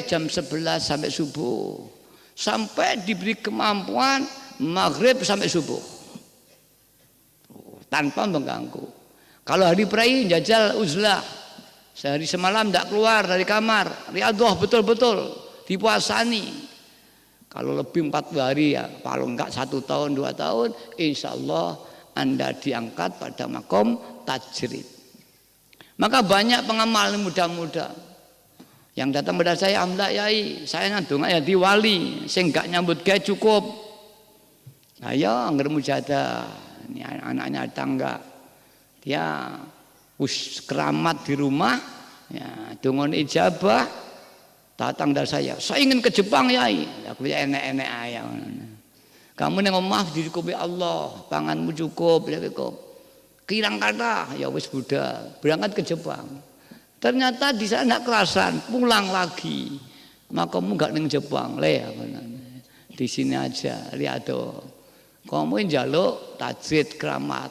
jam 11 sampai subuh, sampai diberi kemampuan maghrib sampai subuh tanpa mengganggu. Kalau hari prai jajal uzlah, sehari semalam tidak keluar dari kamar, riyadhah betul-betul dipuasani. Kalau lebih 40 hari ya, kalau enggak 1 tahun 2 tahun, insya Allah Anda diangkat pada makom tajrid. Maka banyak pengamal muda-muda yang datang pada saya, Amda Yai, saya ngandung ya di wali, saya enggak nyambut gawe cukup. Ayo angger mujadah, ini anaknya tangga, dia keramat di rumah, ya dongon ijabah, datang dari saya ingin ke Jepang Yai, aku ya enek-enek ayam. Kamu neng omah dicukupi Allah, panganmu cukup, ya cukup. Kirang kata, ya wis Buddha, berangkat ke Jepang. Ternyata di sana enggak kerasan, pulang lagi. Makamu enggak neng Jepang, di sini aja, lihat tuh. Kamu njaluk tajrid keramat,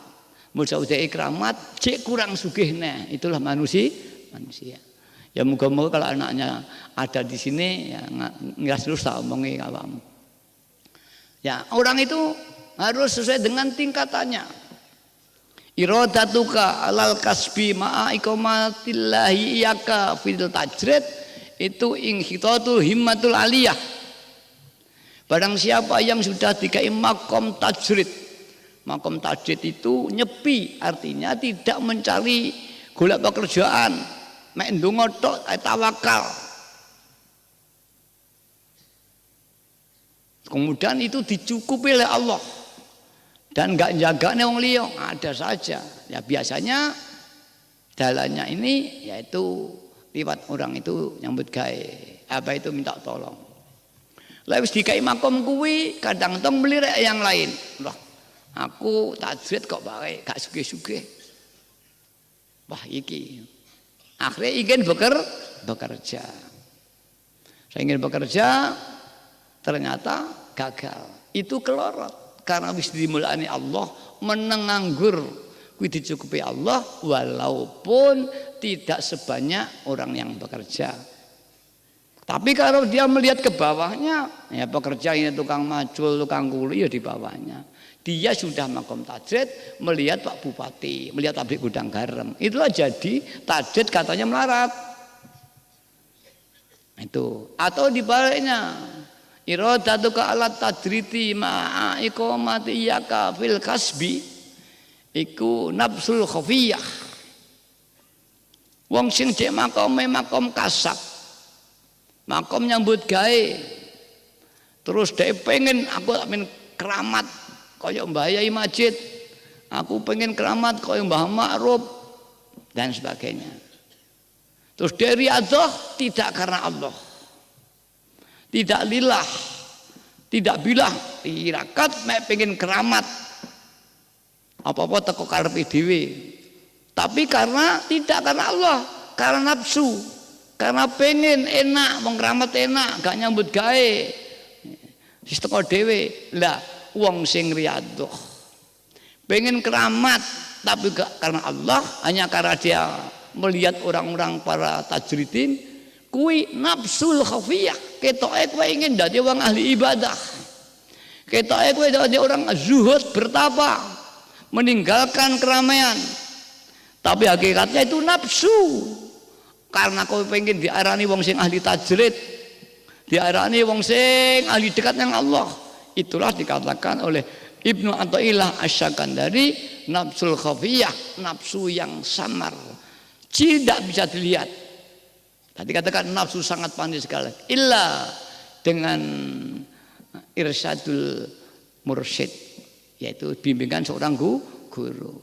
mudah-mudahan keramat, cek kurang sugih nih, itulah manusia. Ya moga-moga kalau anaknya ada di sini, ya nggak susah omongi kamu. Ya orang itu harus sesuai dengan tingkatannya. Iradatuka alal kasbi ma'a iqamatillahi iyaka fil tajrid itu inghitatul himmatul aliyah. Barang siapa yang sudah dikai makom tajrid, makom tajrid itu nyepi, artinya tidak mencari golek pekerjaan, mek ndonga tok tawakal. Kemudian itu dicukupi oleh Allah dan enggak jagane wong liya, ada saja. Ya biasanya dalannya ini yaitu liwat orang itu nyambut gawe, apa itu minta tolong. Lah wis dikai makom kuwi kadang tong melirik yang lain. Loh, aku tajrid kok bae gak sugih-sugih. Wah iki. Akhirnya ingin bekerja. Saya ingin bekerja, ternyata gagal. Itu kelorot karena wis dimulani Allah, meneng nganggur kuwi dicukupi Allah walaupun tidak sebanyak orang yang bekerja. Tapi kalau dia melihat ke bawahnya, ya pekerja ini tukang macul, tukang kuli ya di bawahnya. Dia sudah makom tajrid, melihat Pak Bupati, melihat pabrik gudang garam. Itulah jadi tajrid katanya melarat. Itu. Atau dibaliknya, iradatuka alat tajriti ma'a iqamati iyaka fil kasbi iku nafsul khafiyah. Wong sing cek makom kasab, makom nyambut gawe, terus dia pengen aku pengen keramat kaya Mbah Yai Majid, aku pengen keramat kaya Mbah Ma'ruf dan sebagainya. Terus dia riyadhah tidak karena Allah, tidak lillah, tidak bilah, tirakat mek pengen keramat, apa-apa teko karepe dhewe, tapi tidak karena Allah, karena nafsu. Karena pengen enak, wong keramat enak, gak nyambut gawe. Wis teko dhewe. Lah, wong sing riyadhah pengen keramat tapi gak karena Allah, hanya karena dia melihat orang-orang para tajridin, kuwi nafsul khafiyah. Ketoke kowe ingin dadi wong ahli ibadah. Ketoke kowe dadi orang zuhud, bertapa, meninggalkan keramaian. Tapi hakikatnya itu nafsu. Karena kau pengen diarani wong sing ahli tajrid, diarani wong sing ahli dekat dengan Allah. Itulah dikatakan oleh Ibnu Athaillah Asy-Syakandari nafsul khafiyah, nafsu yang samar, tidak bisa dilihat. Tadi katakan nafsu sangat pandai sekali. Illa dengan irsyadul mursyid, yaitu bimbingan seorang guru.